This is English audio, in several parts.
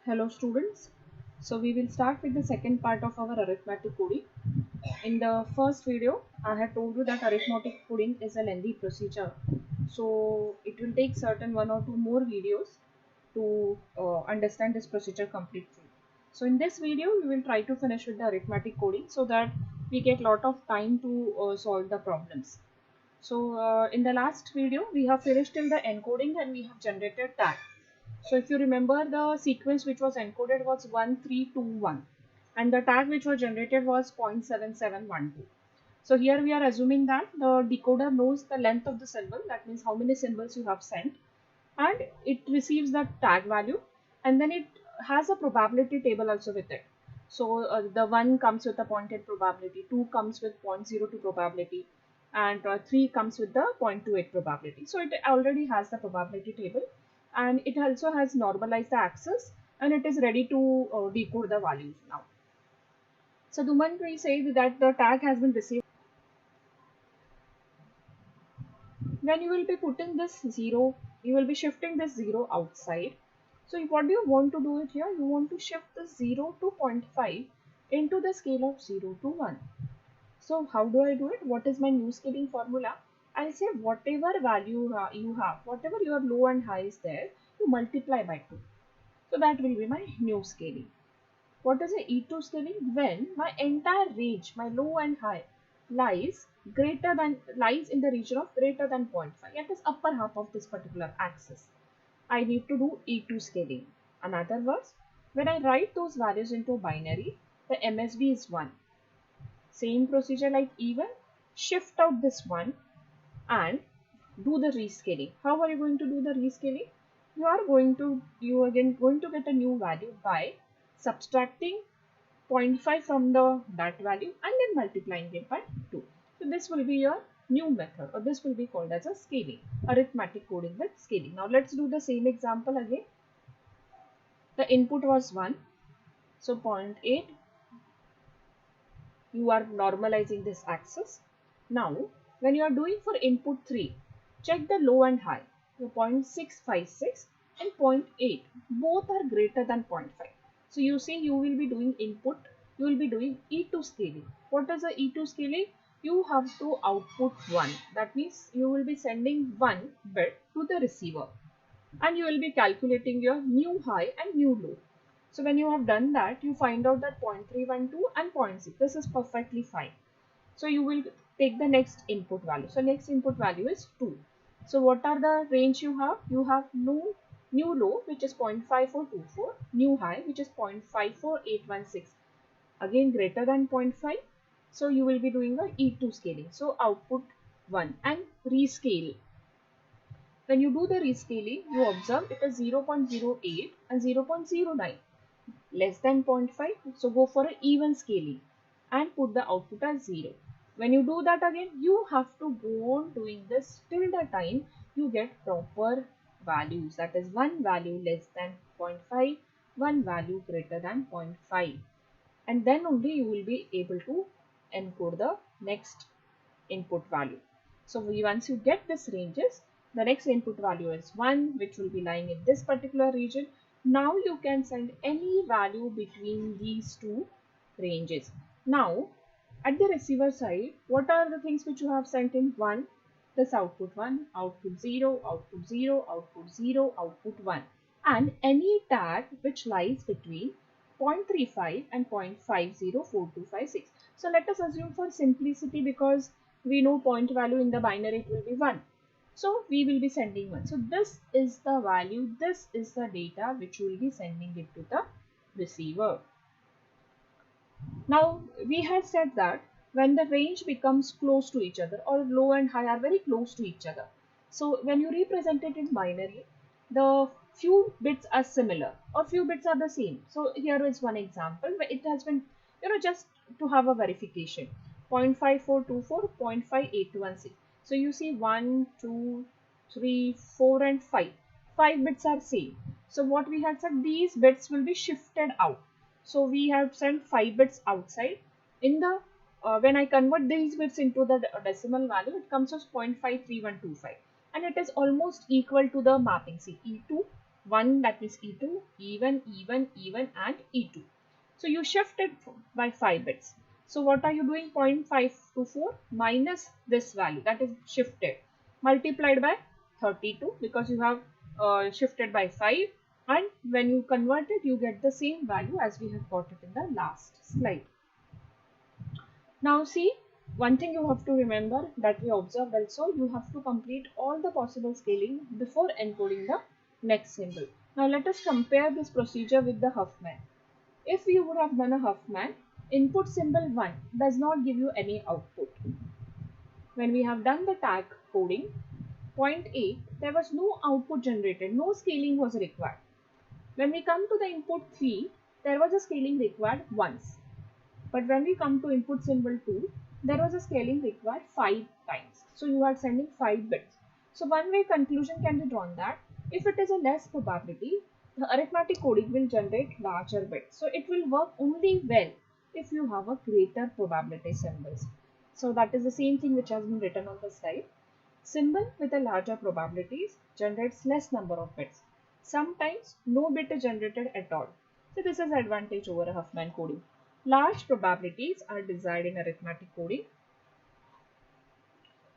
Hello students. So we will start with the second part of our arithmetic coding. In the first video, I had told you that arithmetic coding is a lengthy procedure. So it will take certain one or two more videos to understand this procedure completely. So in this video, we will try to finish with the arithmetic coding so that we get lot of time to solve the problems. So in the last video, we have finished till the encoding and we have generated tag. So if you remember, the sequence which was encoded was 1321 and the tag which was generated was 0.7712. So here we are assuming that the decoder knows the length of the symbol, that means how many symbols you have sent, and it receives the tag value, and then it has a probability table also with it. So the 1 comes with a 0.8 probability, 2 comes with 0.02 probability, and 3 comes with the 0.28 probability. So it already has the probability table, and it also has normalized the axis, and it is ready to decode the values now. So the moment we say that the tag has been received, when you will be putting this 0, you will be shifting this 0 outside. So what do you want to do it here? You want to shift the 0 to 0.5 into the scale of 0 to 1. So how do I do it? What is my new scaling formula? I'll say whatever value you have, whatever your low and high is there, you multiply by 2. So that will be my new scaling. What is a E2 scaling? When my entire range, my low and high, lies in the region of greater than 0.5. That is upper half of this particular axis. I need to do E2 scaling. In other words, when I write those values into a binary, the MSB is 1. Same procedure like even, shift out this 1 and do the rescaling. How are you going to do the rescaling? You again going to get a new value by subtracting 0.5 from that value and then multiplying it by 2. So this will be your new method, or this will be called as a scaling, arithmetic coding with scaling. Now let's do the same example again. The input was 1, so 0.8. You are normalizing this axis. Now when you are doing for input 3, check the low and high. So 0.656 and 0.8 both are greater than 0.5. So you see, you will be doing input, you will be doing E2 scaling. What is the E2 scaling? You have to output 1. That means you will be sending 1 bit to the receiver, and you will be calculating your new high and new low. So when you have done that, you find out that 0.312 and 0.6. This is perfectly fine. So you will take the next input value. So next input value is 2. So what are the range you have? You have new low, which is 0.5424, new high, which is 0.54816. Again greater than 0.5. So you will be doing a E2 scaling. So output 1 and rescale. When you do the rescaling, you observe it is 0.08 and 0.09, less than 0.5. So go for an even scaling and put the output as 0. When you do that again, you have to go on doing this till the time you get proper values. That is one value less than 0.5, one value greater than 0.5. And then only you will be able to encode the next input value. So once you get this ranges, the next input value is 1, which will be lying in this particular region. Now you can send any value between these two ranges. Now at the receiver side, what are the things which you have sent in? 1, this output 1, output 0, output 0, output 0, output 1, and any tag which lies between 0.35 and 0.504256. So let us assume for simplicity, because we know point value in the binary, it will be 1. So we will be sending 1. So this is the value, this is the data which we will be sending it to the receiver. Now we have said that when the range becomes close to each other, or low and high are very close to each other, so when you represent it in binary, the few bits are similar or few bits are the same. So here is one example where it has been, just to have a verification, 0.5424, 0.5816. So you see 1, 2, 3, 4 and 5. 5 bits are same. So what we have said, these bits will be shifted out. So we have sent 5 bits outside. In the when I convert these bits into the decimal value, it comes as 0.53125, and it is almost equal to the mapping. See, E2 1 that is E2, even, and E2. So you shift it by 5 bits. So what are you doing? 0.524 minus this value that is shifted multiplied by 32 because you have shifted by 5, and when you convert it you get the same value as we have got it in the last slide. Now see, one thing you have to remember that we observed also, you have to complete all the possible scaling before encoding the next symbol. Now let us compare this procedure with the Huffman. If you would have done a Huffman, input symbol 1 does not give you any output. When we have done the tag coding, point 8, there was no output generated, no scaling was required. When we come to the input 3, there was a scaling required once. But when we come to input symbol 2, there was a scaling required 5 times. So you are sending 5 bits. So one way conclusion can be drawn that if it is a less probability, the arithmetic coding will generate larger bits. So it will work only well if you have a greater probability symbols. So that is the same thing which has been written on the slide. Symbol with a larger probabilities generates less number of bits. Sometimes no bit is generated at all. So this is advantage over a Huffman coding. Large probabilities are desired in arithmetic coding.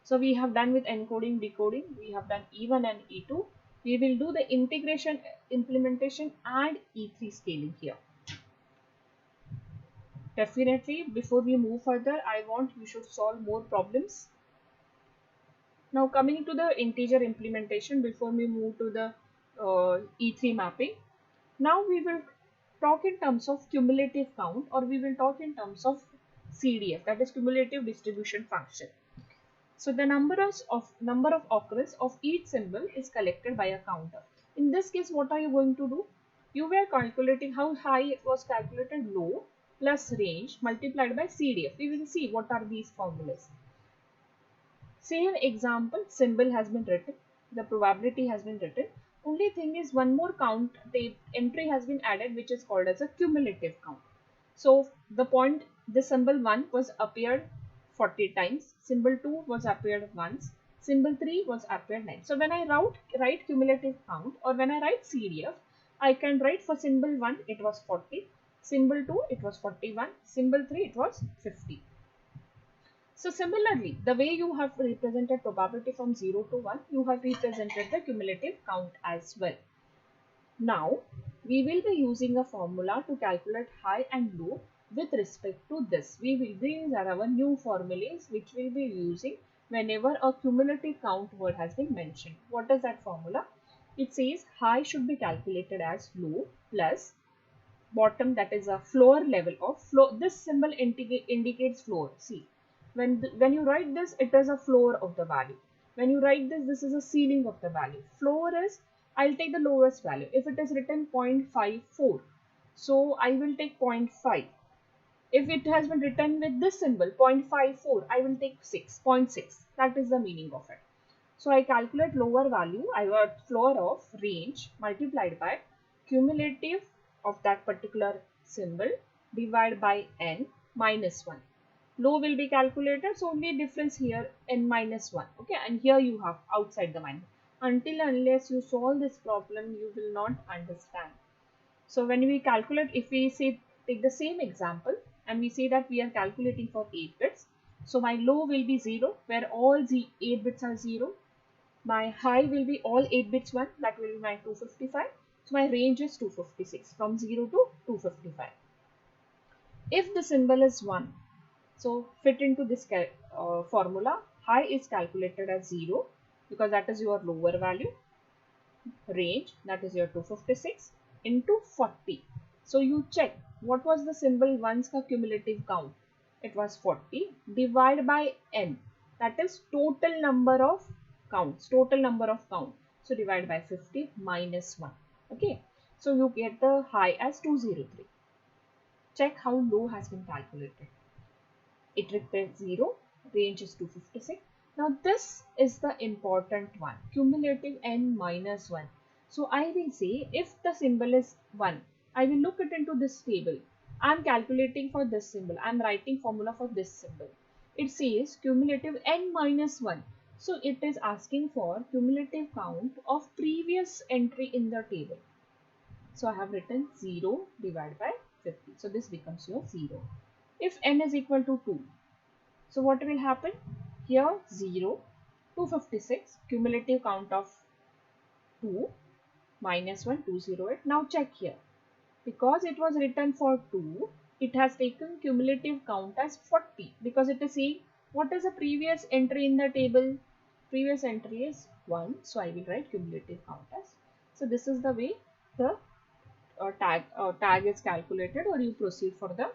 So we have done with encoding, decoding, we have done E1 and E2. We will do the integration, implementation and E3 scaling here. Definitely, before we move further, I want you should solve more problems. Now coming to the integer implementation before we move to the E3 mapping. Now we will talk in terms of cumulative count, or we will talk in terms of CDF, that is cumulative distribution function. So the number of occurrence of each symbol is collected by a counter. In this case, what are you going to do? You were calculating how high it was calculated, low plus range multiplied by CDF. We will see what are these formulas. Say an example, symbol has been written, the probability has been written. Only thing is one more count, the entry has been added which is called as a cumulative count. So the point, the symbol 1 was appeared 40 times, symbol 2 was appeared once, symbol 3 was appeared 9. So when I write cumulative count, or when I write CDF, I can write for symbol 1 it was 40, symbol 2 it was 41, symbol 3 it was 50. So similarly, the way you have represented probability from 0 to 1, you have represented the cumulative count as well. Now, we will be using a formula to calculate high and low with respect to this. These are our new formulas which we will be using whenever a cumulative count word has been mentioned. What is that formula? It says high should be calculated as low plus bottom, that is a floor level of floor. This symbol indicates floor. See, when you write this, it is a floor of the value. When you write this, this is a ceiling of the value. Floor is, I'll take the lowest value. If it is written 0.54, so I will take 0.5. If it has been written with this symbol 0.54, I will take 6.6. That is the meaning of it. So I calculate lower value, I got floor of range multiplied by cumulative of that particular symbol divided by n minus 1. Low will be calculated, so only difference here n minus 1. Okay, and here you have outside the minus. Unless you solve this problem, you will not understand. So when we calculate, if we say take the same example and we say that we are calculating for 8 bits. So my low will be 0 where all the 8 bits are 0. My high will be all 8 bits 1, that will be my 255. So my range is 256, from 0 to 255. If the symbol is 1, so fit into this formula, high is calculated as 0 because that is your lower value, range that is your 256 into 40. So you check what was the symbol 1's cumulative count. It was 40 divided by n, that is total number of counts, total number of count. So divide by 50 minus 1. Okay, so you get the high as 203. Check how low has been calculated. It represents 0, range is 256. Now this is the important one, cumulative n minus 1. So I will say if the symbol is 1, I will look it into this table. I am calculating for this symbol. I am writing formula for this symbol. It says cumulative n minus 1. So it is asking for cumulative count of previous entry in the table. So I have written 0 divided by 50. So this becomes your 0. If n is equal to 2, so what will happen? Here 0, 256, cumulative count of 2 minus 1, 208. Now check here. Because it was written for 2, it has taken cumulative count as 40 because it is saying what is the previous entry in the table? Previous entry is 1, so I will write cumulative count as. So this is the way the tag is calculated, or you proceed for the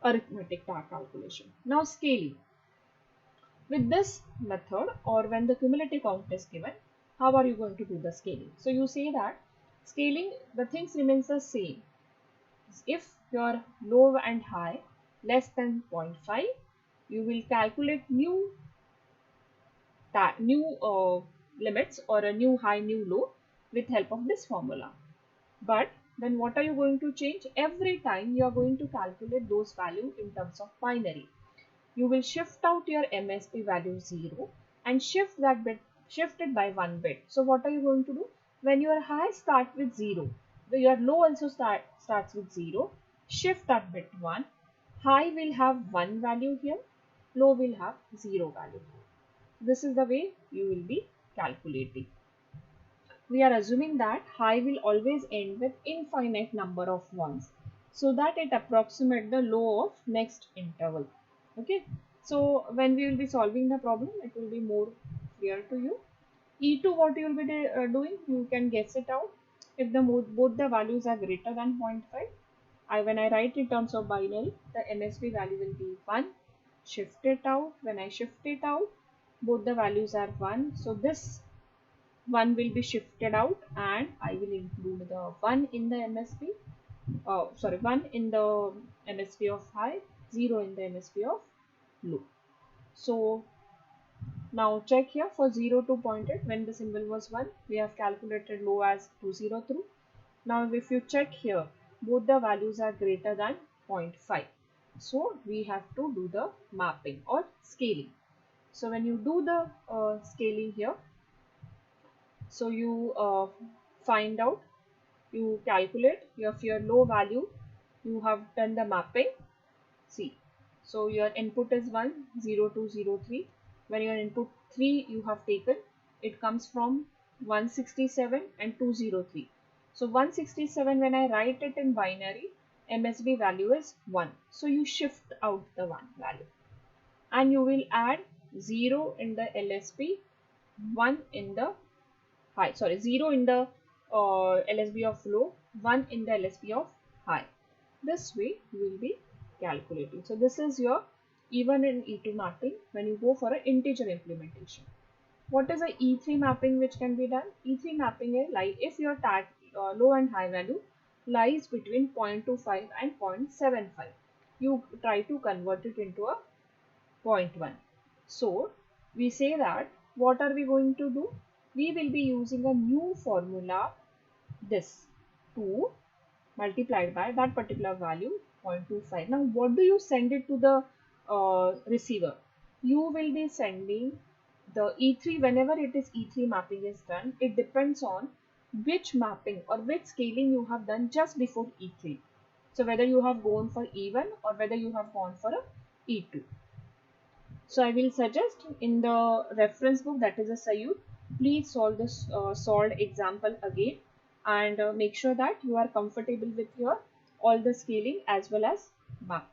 arithmetic tag calculation. Now scaling. With this method, or when the cumulative count is given, how are you going to do the scaling? So you say that scaling, the things remains the same. If your low and high less than 0.5, you will calculate new limits, or a new high, new low with help of this formula. But then what are you going to change? Every time you are going to calculate those values in terms of binary. You will shift out your MSB value 0 and shift it by 1 bit. So what are you going to do? When your high starts with 0, your low also starts with 0, shift that bit 1. High will have 1 value here, low will have 0 value. This is the way you will be calculating. We are assuming that high will always end with infinite number of ones, so that it approximates the low of next interval. Okay, so when we will be solving the problem, it will be more clear to you. E2, what you will be doing, you can guess it out. If both the values are greater than 0.5, when I write in terms of binary, the MSB value will be 1. Shift it out. When I shift it out, both the values are 1. So this 1 will be shifted out, and I will include the 1 in the MSB. 1 in the MSB of high, 0 in the MSB of low. So now check here for 0 to 0.8, when the symbol was 1, we have calculated low as 203. Now if you check here, both the values are greater than 0.5. So we have to do the mapping or scaling. So when you do the scaling here, so you find out, you calculate your low value, you have done the mapping. See, so your input is 1, 0, 2, 0, 3. When your input 3 you have taken, it comes from 167 and 203. So 167, when I write it in binary, MSB value is 1. So you shift out the 1 value, and you will add 0 in the LSB, 1 in the high, 0 in the LSB of low, 1 in the LSB of high. This way you will be calculating. So this is your E1 and E2 mapping when you go for an integer implementation. What is a E3 mapping which can be done? E3 mapping is like if your tag low and high value lies between 0.25 and 0.75, you try to convert it into a 0.1. So we say that what are we going to do? We will be using a new formula, this 2 multiplied by that particular value 0.25. Now what do you send it to the receiver? You will be sending the E3 whenever it is E3 mapping is done. It depends on which mapping or which scaling you have done just before E3. So whether you have gone for E1 or whether you have gone for a E2. So I will suggest in the reference book, that is a Sayud, please solve this solved example again, and make sure that you are comfortable with your all the scaling as well as map.